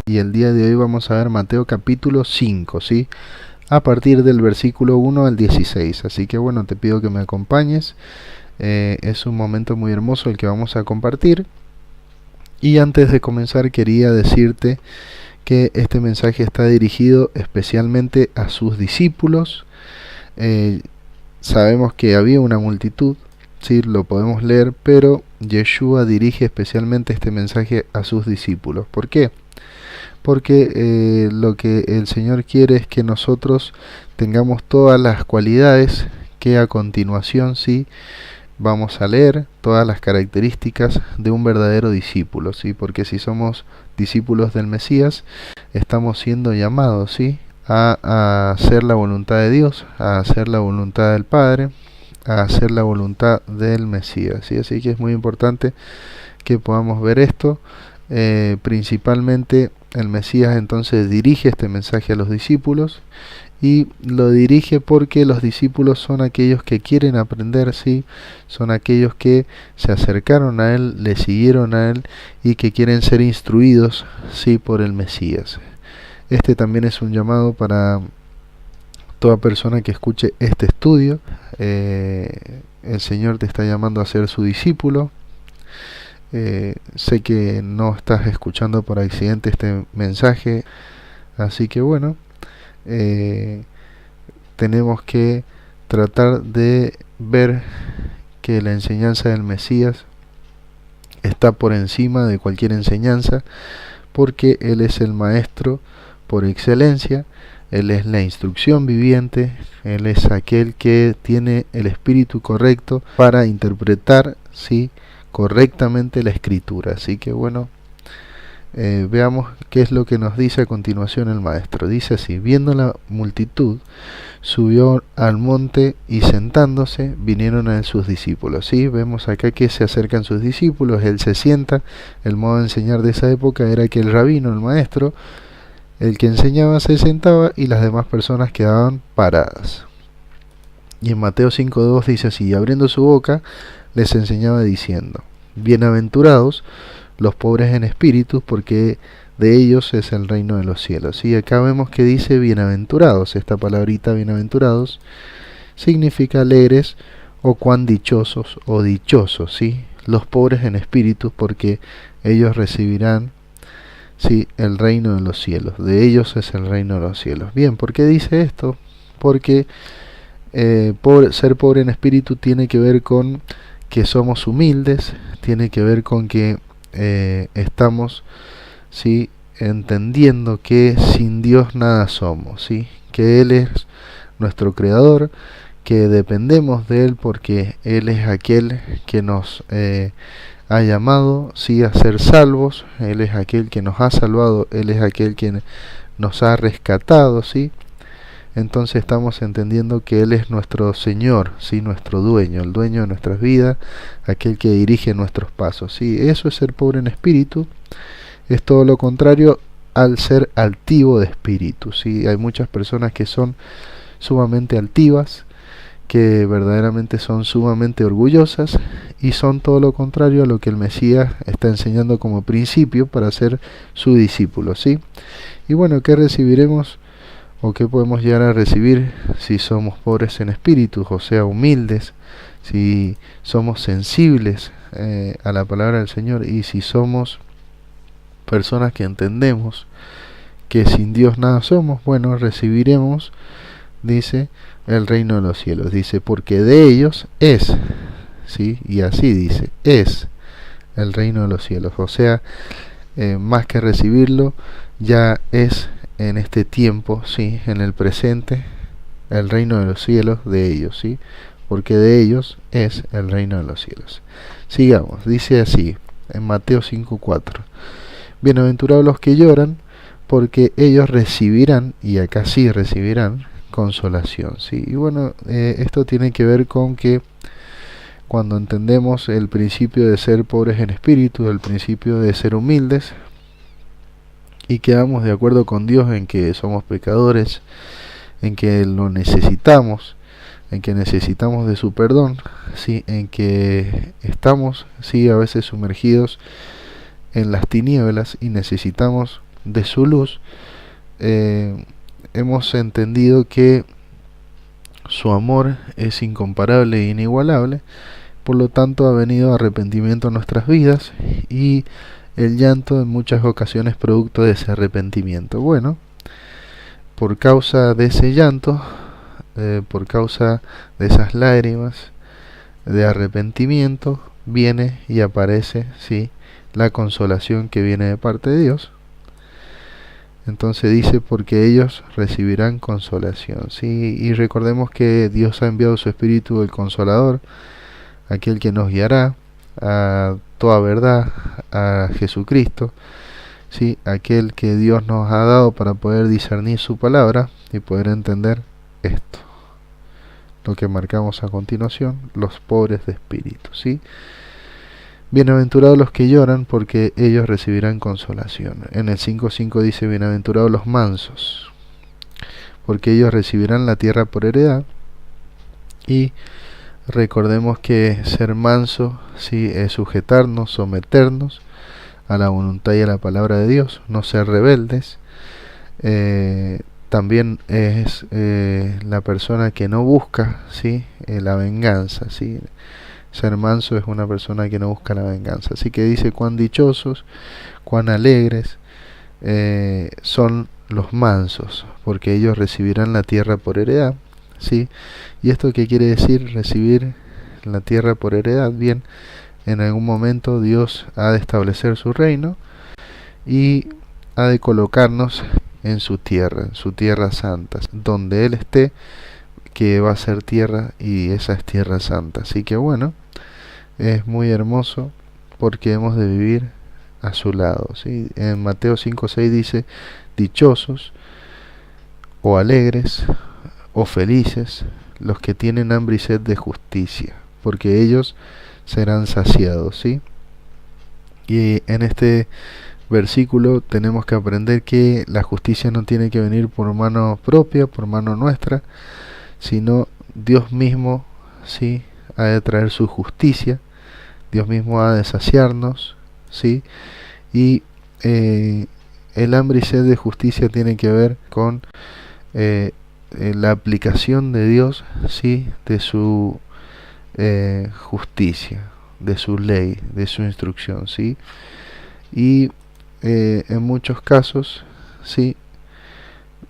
y el día de hoy vamos a ver Mateo capítulo 5, ¿sí? A partir del versículo 1 al 16. Así que bueno, te pido que me acompañes. Es un momento muy hermoso el que vamos a compartir. Y antes de comenzar quería decirte que este mensaje está dirigido especialmente a sus discípulos. Sabemos que había una multitud, sí, lo podemos leer, pero Yeshua dirige especialmente este mensaje a sus discípulos. ¿Por qué? Porque lo que el Señor quiere es que nosotros tengamos todas las cualidades que a continuación sí vamos a leer, todas las características de un verdadero discípulo, ¿sí? Porque si somos discípulos del Mesías, estamos siendo llamados, ¿sí? a hacer la voluntad de Dios, a hacer la voluntad del Padre, a hacer la voluntad del Mesías, ¿sí? Así que es muy importante que podamos ver esto. Principalmente el Mesías entonces dirige este mensaje a los discípulos, y lo dirige porque los discípulos son aquellos que quieren aprender, ¿sí? Son aquellos que se acercaron a Él, le siguieron a Él y que quieren ser instruidos, ¿sí? Por el Mesías. Este también es un llamado para toda persona que escuche este estudio. El Señor te está llamando a ser su discípulo. Sé que no estás escuchando por accidente este mensaje, así que bueno, tenemos que tratar de ver que la enseñanza del Mesías está por encima de cualquier enseñanza, porque Él es el maestro por excelencia, Él es la instrucción viviente, Él es aquel que tiene el espíritu correcto para interpretar, ¿sí?, correctamente la escritura. Así que bueno, veamos qué es lo que nos dice a continuación el maestro. Dice así: viendo la multitud, subió al monte y sentándose, vinieron a él sus discípulos. ¿Sí? Vemos acá que se acercan sus discípulos, él se sienta. El modo de enseñar de esa época era que el rabino, el maestro, el que enseñaba, se sentaba y las demás personas quedaban paradas. Y en Mateo 5:2 dice así: y abriendo su boca, les enseñaba diciendo: bienaventurados los pobres en espíritu, porque de ellos es el reino de los cielos. Y acá vemos que dice bienaventurados. Esta palabrita bienaventurados significa alegres, o cuán dichosos o dichosos, ¿sí? Los pobres en espíritu, porque ellos recibirán, sí, el reino de los cielos. De ellos es el reino de los cielos. Bien, ¿por qué dice esto? Porque ser pobre en espíritu tiene que ver con que somos humildes, tiene que ver con que estamos, ¿sí?, entendiendo que sin Dios nada somos, ¿sí?, que Él es nuestro creador, que dependemos de Él porque Él es aquel que nos ha llamado, ¿sí?, a ser salvos. Él es aquel que nos ha salvado, Él es aquel que nos ha rescatado, ¿sí? Entonces estamos entendiendo que Él es nuestro Señor, ¿sí?, nuestro dueño, el dueño de nuestras vidas, aquel que dirige nuestros pasos, ¿sí? Eso es ser pobre en espíritu. Es todo lo contrario al ser altivo de espíritu, ¿sí? Hay muchas personas que son sumamente altivas, que verdaderamente son sumamente orgullosas, y son todo lo contrario a lo que el Mesías está enseñando como principio para ser su discípulo, ¿sí? Y bueno, ¿qué recibiremos? ¿O qué podemos llegar a recibir si somos pobres en espíritu, o sea, humildes, si somos sensibles a la palabra del Señor, y si somos personas que entendemos que sin Dios nada somos? Bueno, recibiremos, dice, el reino de los cielos. Dice, porque de ellos es, ¿sí? Y así dice, es el reino de los cielos. O sea, más que recibirlo, ya es en este tiempo, ¿sí?, en el presente, el reino de los cielos de ellos, ¿sí? Porque de ellos es el reino de los cielos. Sigamos, dice así, en Mateo 5:4: bienaventurados los que lloran, porque ellos recibirán, y acá sí recibirán, consolación, ¿sí? Y bueno, esto tiene que ver con que cuando entendemos el principio de ser pobres en espíritu, el principio de ser humildes, y quedamos de acuerdo con Dios en que somos pecadores, en que lo necesitamos, en que necesitamos de su perdón, ¿sí?, en que estamos, sí, a veces sumergidos en las tinieblas y necesitamos de su luz, hemos entendido que su amor es incomparable e inigualable. Por lo tanto, ha venido arrepentimiento a nuestras vidas, y el llanto en muchas ocasiones producto de ese arrepentimiento. Bueno, por causa de ese llanto, por causa de esas lágrimas de arrepentimiento, viene y aparece, sí, la consolación que viene de parte de Dios. Entonces dice, porque ellos recibirán consolación, ¿sí? Y recordemos que Dios ha enviado su Espíritu, el Consolador, aquel que nos guiará a toda verdad, a Jesucristo, ¿sí? Aquel que Dios nos ha dado para poder discernir su palabra y poder entender esto, lo que marcamos a continuación, los pobres de espíritu, ¿sí? Bienaventurados los que lloran, porque ellos recibirán consolación. En el 5:5 dice, bienaventurados los mansos, porque ellos recibirán la tierra por heredad. Y recordemos que ser manso, sí, es sujetarnos, someternos a la voluntad y a la palabra de Dios, no ser rebeldes. También es la persona que no busca, ¿sí? La venganza, ¿sí? Ser manso es una persona que no busca la venganza. Así que dice, cuán dichosos, cuán alegres son los mansos, porque ellos recibirán la tierra por heredad, ¿sí? ¿Y esto qué quiere decir, recibir la tierra por heredad? Bien, en algún momento Dios ha de establecer su reino y ha de colocarnos en su tierra santa, donde Él esté, que va a ser tierra, y esa es tierra santa. Así que bueno, es muy hermoso porque hemos de vivir a su lado, ¿sí? En Mateo 5:6 dice, dichosos o alegres o felices los que tienen hambre y sed de justicia, porque ellos serán saciados, ¿sí? Y en este versículo tenemos que aprender que la justicia no tiene que venir por mano propia, por mano nuestra, sino Dios mismo, ¿sí? Ha de traer su justicia, Dios mismo ha de saciarnos, ¿sí? Y el hambre y sed de justicia tiene que ver con la aplicación de Dios, ¿sí? De su justicia, de su ley, de su instrucción, ¿sí? Y en muchos casos, ¿sí?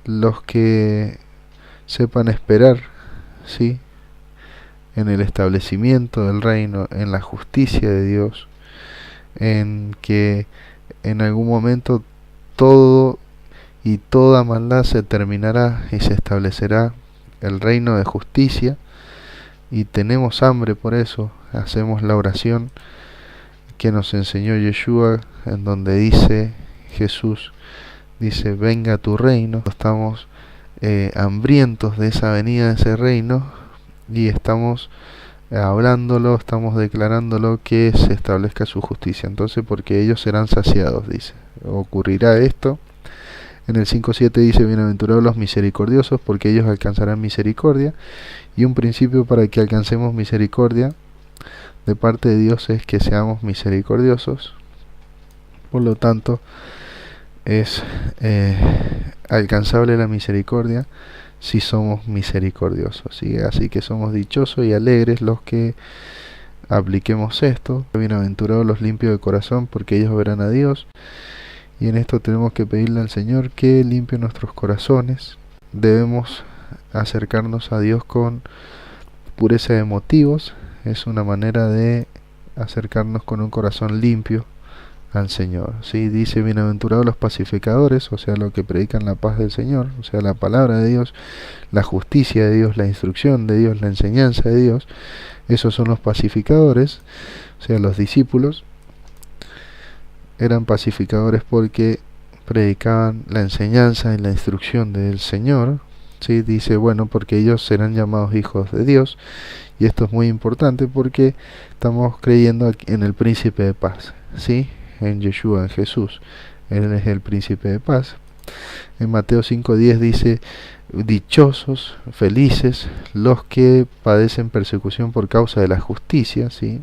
Los que sepan esperar, ¿sí? En el establecimiento del reino, en la justicia de Dios, en que en algún momento todo y toda maldad se terminará y se establecerá el reino de justicia, y tenemos hambre por eso. Hacemos la oración que nos enseñó Yeshua, en donde dice Jesús, dice, venga tu reino. Estamos hambrientos de esa venida de ese reino, y estamos hablándolo, estamos declarándolo, que se establezca su justicia. Entonces, porque ellos serán saciados, dice, ocurrirá esto. En el 5:7 dice, bienaventurados los misericordiosos, porque ellos alcanzarán misericordia. Y un principio para que alcancemos misericordia de parte de Dios es que seamos misericordiosos. Por lo tanto, es alcanzable la misericordia si somos misericordiosos, ¿sí? Así que somos dichosos y alegres los que apliquemos esto. Bienaventurados los limpios de corazón, porque ellos verán a Dios. Y en esto tenemos que pedirle al Señor que limpie nuestros corazones. Debemos acercarnos a Dios con pureza de motivos. Es una manera de acercarnos con un corazón limpio al Señor, ¿sí? Dice, bienaventurados los pacificadores, o sea, los que predican la paz del Señor, o sea, la palabra de Dios, la justicia de Dios, la instrucción de Dios, la enseñanza de Dios. Esos son los pacificadores, o sea, los discípulos eran pacificadores porque predicaban la enseñanza y la instrucción del Señor, ¿sí? Dice, bueno, porque ellos serán llamados hijos de Dios. Y esto es muy importante porque estamos creyendo en el príncipe de paz, ¿sí? En Yeshua, en Jesús. Él es el príncipe de paz. En Mateo 5:10 dice, dichosos, felices los que padecen persecución por causa de la justicia, ¿sí?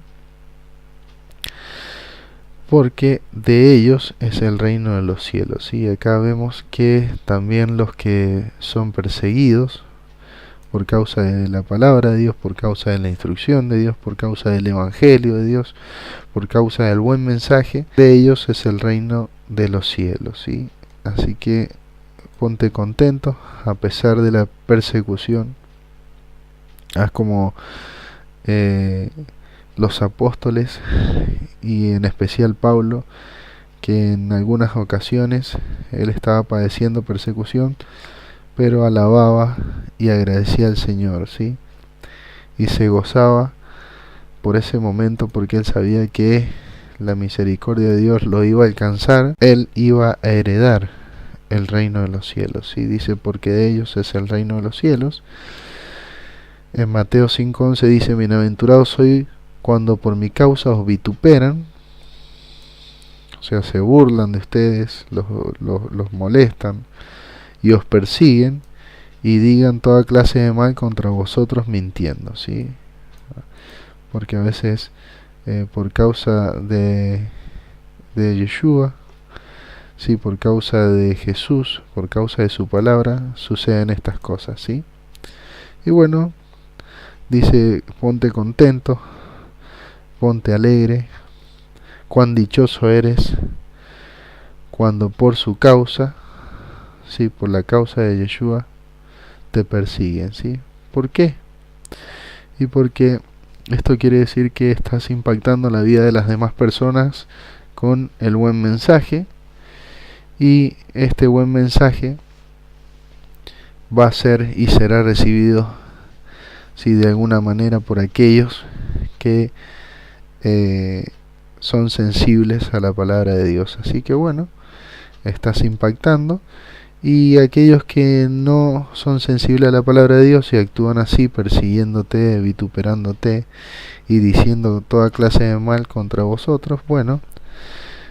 porque de ellos es el reino de los cielos. Y acá vemos que también los que son perseguidos por causa de la palabra de Dios, por causa de la instrucción de Dios, por causa del evangelio de Dios, por causa del buen mensaje, de ellos es el reino de los cielos, ¿sí? Así que ponte contento a pesar de la persecución. Haz como los apóstoles, y en especial Pablo, que en algunas ocasiones él estaba padeciendo persecución, pero alababa y agradecía al Señor, ¿sí? Y se gozaba por ese momento, porque él sabía que la misericordia de Dios lo iba a alcanzar, él iba a heredar el reino de los cielos, ¿sí? Dice, porque de ellos es el reino de los cielos. En Mateo 5:11 dice, bienaventurado soy cuando por mi causa os vituperan, o sea, se burlan de ustedes, los molestan y os persiguen y digan toda clase de mal contra vosotros mintiendo, ¿sí? Porque a veces por causa de Yeshua, ¿sí? Por causa de Jesús, por causa de su palabra, suceden estas cosas, ¿sí? Y bueno, dice, ponte contento, ponte alegre, cuán dichoso eres cuando por su causa, ¿sí? Por la causa de Yeshua, te persiguen, ¿sí? ¿Por qué? Y porque esto quiere decir que estás impactando la vida de las demás personas con el buen mensaje, y este buen mensaje va a ser y será recibido, ¿sí? De alguna manera por aquellos que son sensibles a la palabra de Dios. Así que bueno, estás impactando. Y aquellos que no son sensibles a la palabra de Dios y actúan así, persiguiéndote, vituperándote y diciendo toda clase de mal contra vosotros, bueno,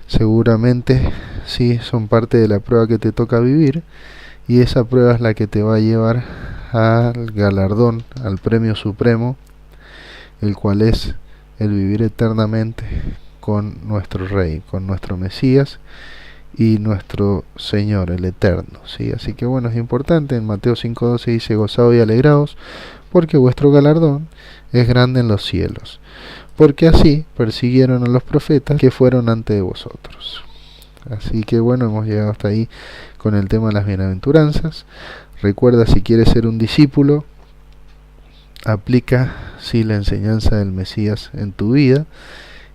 seguramente sí son parte de la prueba que te toca vivir, y esa prueba es la que te va a llevar al galardón, al premio supremo, el cual es el vivir eternamente con nuestro Rey, con nuestro Mesías y nuestro Señor, el Eterno, ¿sí? Así que bueno, es importante. En Mateo 5:12 dice, gozaos y alegraos, porque vuestro galardón es grande en los cielos, porque así persiguieron a los profetas que fueron antes de vosotros. Así que bueno, hemos llegado hasta ahí con el tema de las bienaventuranzas. Recuerda, si quieres ser un discípulo, aplica sí la enseñanza del Mesías en tu vida,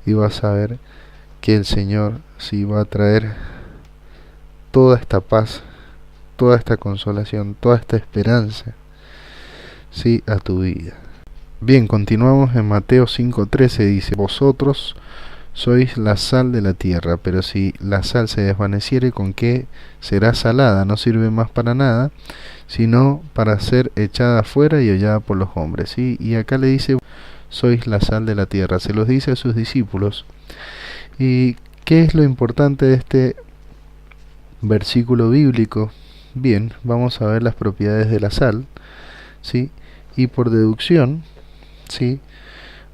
y vas a ver que el Señor sí va a traer toda esta paz, toda esta consolación, toda esta esperanza, sí, a tu vida. Bien, continuamos en Mateo 5:13, dice, vosotros sois la sal de la tierra, pero si la sal se desvaneciere, ¿con qué será salada? No sirve más para nada, sino para ser echada afuera y hollada por los hombres, ¿sí? Y acá le dice, sois la sal de la tierra, se los dice a sus discípulos. ¿Y qué es lo importante de este versículo bíblico? Bien, vamos a ver las propiedades de la sal, ¿sí? Y por deducción, ¿sí?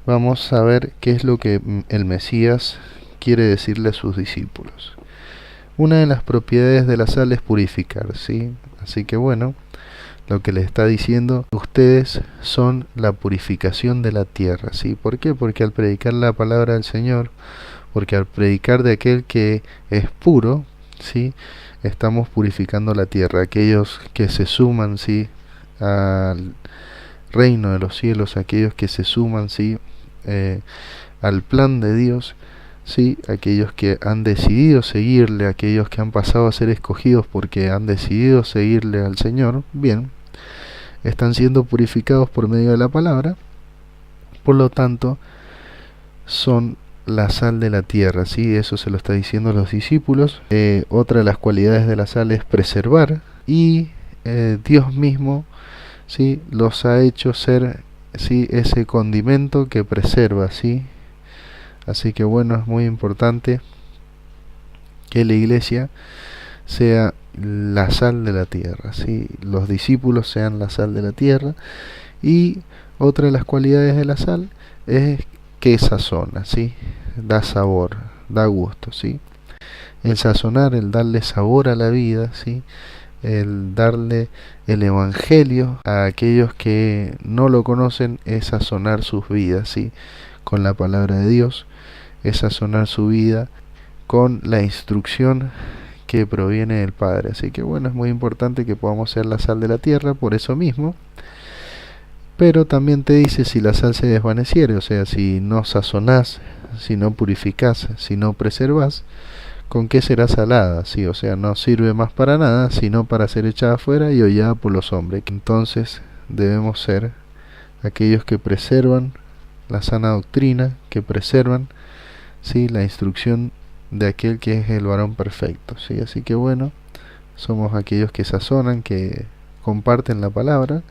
Vamos a ver qué es lo que el Mesías quiere decirle a sus discípulos. Una de las propiedades de la sal es purificar, ¿sí? Así que bueno, lo que le está diciendo, ustedes son la purificación de la tierra, ¿sí? ¿Por qué? Porque al predicar la palabra del Señor, porque al predicar de aquel que es puro, ¿sí? Estamos purificando la tierra. Aquellos que se suman, ¿sí? Al reino de los cielos, aquellos que se suman, ¿sí? Al plan de Dios, ¿sí? Aquellos que han decidido seguirle, aquellos que han pasado a ser escogidos porque han decidido seguirle al Señor, bien, están siendo purificados por medio de la palabra. Por lo tanto, son la sal de la tierra, ¿sí? Eso se lo está diciendo a los discípulos. Otra de las cualidades de la sal es preservar, y Dios mismo, ¿sí? Los ha hecho ser, ¿sí? Ese condimento que preserva, ¿sí? Así que bueno, es muy importante que la iglesia sea la sal de la tierra, ¿sí? Los discípulos sean la sal de la tierra. Y otra de las cualidades de la sal es que sazona, ¿sí? Da sabor, da gusto, ¿sí? El sazonar, el darle sabor a la vida, ¿sí? El darle el evangelio a aquellos que no lo conocen es sazonar sus vidas, ¿sí? Con la palabra de Dios, es sazonar su vida con la instrucción que proviene del Padre. Así que bueno, es muy importante que podamos ser la sal de la tierra por eso mismo. Pero también te dice si la sal se desvaneciere, o sea, si no sazonás, si no purificás, si no preservás, ¿con qué será salada? Sí, o sea, no sirve más para nada, sino para ser echada afuera y hollada por los hombres. Entonces debemos ser aquellos que preservan la sana doctrina, que preservan, sí, la instrucción de aquel que es el varón perfecto, sí. Así que bueno, somos aquellos que sazonan, que comparten la palabra,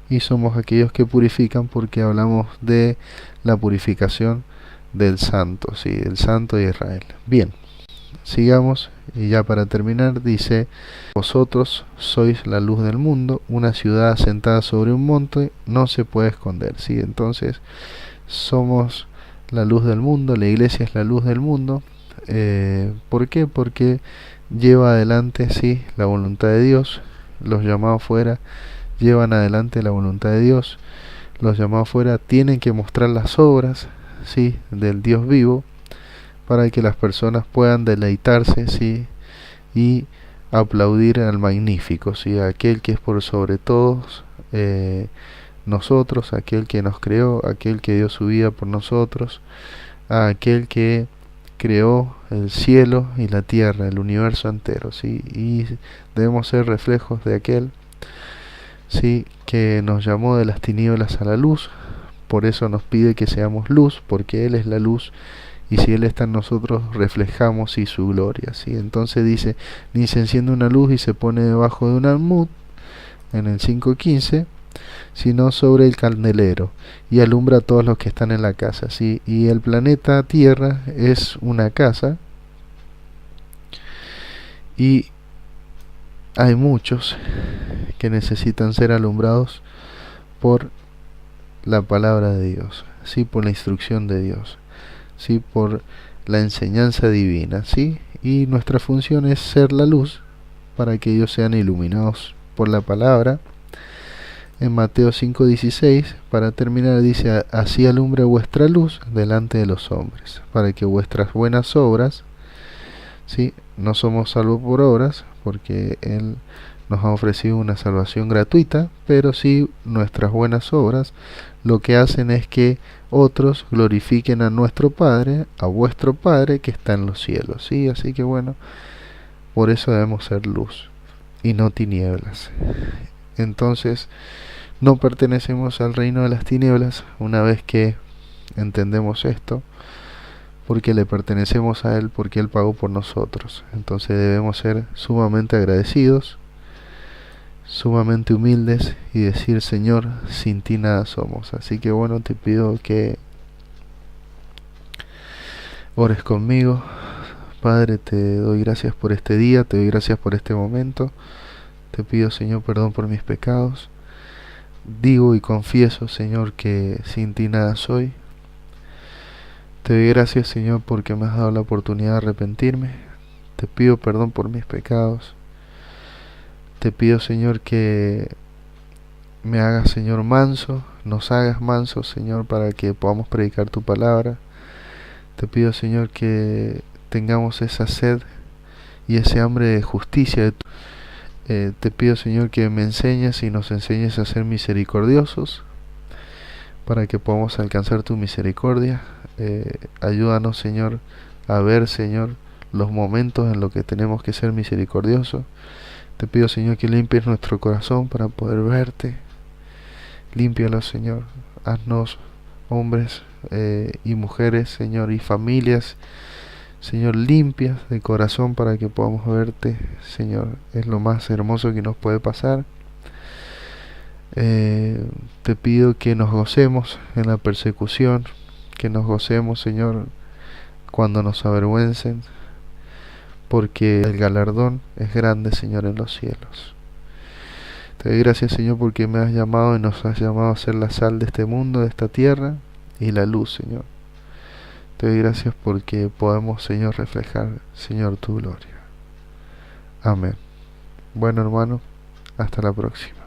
y somos aquellos que purifican, porque hablamos de la purificación del santo, sí, el santo de Israel. Bien, sigamos, y ya para terminar dice: vosotros sois la luz del mundo, una ciudad asentada sobre un monte no se puede esconder, sí. Entonces somos la luz del mundo, la iglesia es la luz del mundo. ¿Por qué? Porque lleva adelante, sí, la voluntad de Dios. Los llamados fuera llevan adelante la voluntad de Dios. Los llamados fuera tienen que mostrar las obras, sí, del Dios vivo, para que las personas puedan deleitarse, sí, y aplaudir al magnífico, sí, a aquel que es por sobre todos nosotros, aquel que nos creó, aquel que dio su vida por nosotros, a aquel que creó el cielo y la tierra, el universo entero, sí, y debemos ser reflejos de aquel, sí, que nos llamó de las tinieblas a la luz. Por eso nos pide que seamos luz, porque Él es la luz, y si Él está en nosotros, reflejamos sí su gloria, ¿sí? Entonces dice: ni se enciende una luz y se pone debajo de un almud, en el 5:15, sino sobre el candelero, y alumbra a todos los que están en la casa, ¿sí? Y el planeta Tierra es una casa, y hay muchos que necesitan ser alumbrados por la palabra de Dios, ¿sí? Por la instrucción de Dios, ¿sí? Por la enseñanza divina, ¿sí? Y nuestra función es ser la luz para que ellos sean iluminados por la palabra. En Mateo 5:16, para terminar, dice: así alumbre vuestra luz delante de los hombres, para que vuestras buenas obras, ¿sí? No somos salvos por obras, porque Él nos ha ofrecido una salvación gratuita, pero sí nuestras buenas obras lo que hacen es que otros glorifiquen a nuestro Padre, a vuestro Padre que está en los cielos, ¿sí? Así que bueno, por eso debemos ser luz y no tinieblas. Entonces, no pertenecemos al reino de las tinieblas una vez que entendemos esto, porque le pertenecemos a Él, porque Él pagó por nosotros. Entonces debemos ser sumamente agradecidos, sumamente humildes, y decir: Señor, sin ti nada somos. Así que bueno, te pido que ores conmigo. Padre, te doy gracias por este día, te doy gracias por este momento. Te pido, Señor, perdón por mis pecados. Digo y confieso, Señor, que sin ti nada soy. Te doy gracias, Señor, porque me has dado la oportunidad de arrepentirme. Te pido perdón por mis pecados. Te pido, Señor, que me hagas, Señor, manso, nos hagas mansos, Señor, para que podamos predicar tu palabra. Te pido, Señor, que tengamos esa sed y ese hambre de justicia. Te pido, Señor, que me enseñes y nos enseñes a ser misericordiosos, para que podamos alcanzar tu misericordia. Ayúdanos, Señor, a ver, Señor, los momentos en los que tenemos que ser misericordiosos. Te pido, Señor, que limpies nuestro corazón para poder verte. Límpialo, Señor. Haznos hombres y mujeres, Señor, y familias, Señor, limpias de corazón, para que podamos verte, Señor. Es lo más hermoso que nos puede pasar. Te pido que nos gocemos en la persecución, que nos gocemos, Señor, cuando nos avergüencen, porque el galardón es grande, Señor, en los cielos. Te doy gracias, Señor, porque me has llamado y nos has llamado a ser la sal de este mundo, de esta tierra, y la luz, Señor. Te doy gracias porque podemos, Señor, reflejar, Señor, tu gloria. Amén. Bueno, hermano, hasta la próxima.